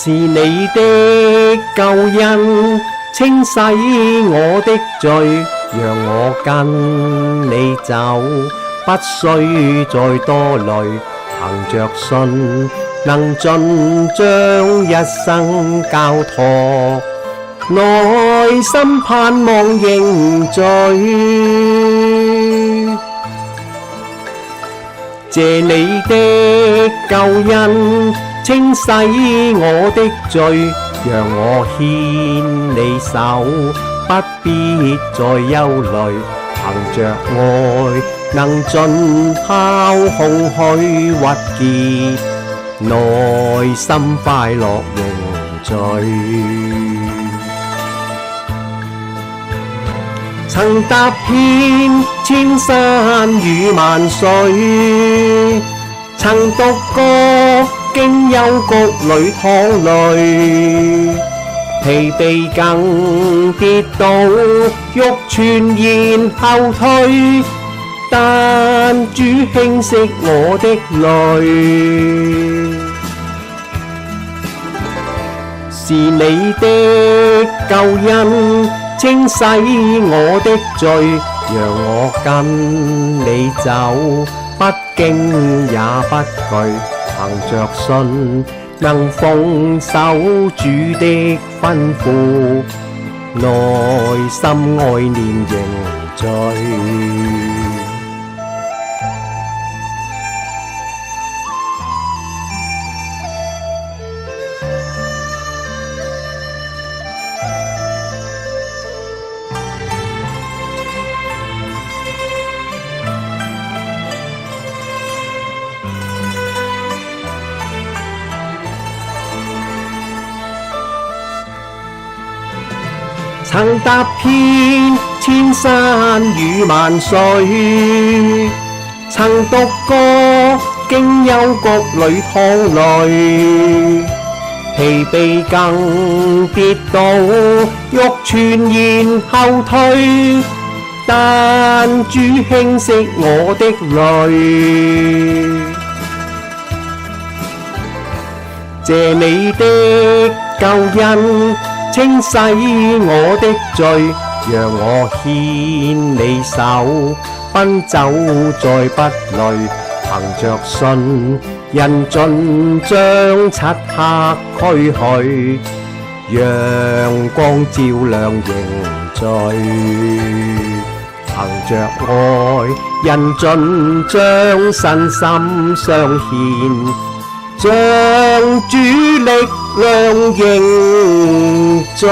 是你的救恩清洗我的罪，讓我跟你走，不需再多慮，憑着信能盡將一生交託，內心盼望認罪。謝你的救恩清洗我的罪，讓我牽你手，不必再憂慮，憑着愛能盡拋空虛鬱結，內心快樂凝聚。曾踏遍千山與萬水，曾讀過經幽谷裏淌淚，疲憊更跌倒，欲全然後退，但主輕息我的淚。是你的救恩清洗我的罪，讓我跟你走，不驚也不懼，憑着信能奉守主的吩咐，內心愛念凝聚。曾踏遍千山與萬水，曾讀過經幽谷裏淌淚，疲憊更跌倒，欲全然後退，但主輕息我的淚。謝你的救恩清洗我的罪，讓我牽你手，奔走再不累，憑着信人盡將漆黑驅去，陽光照亮凝聚。憑着愛人盡將身心相獻，將主力量凝聚。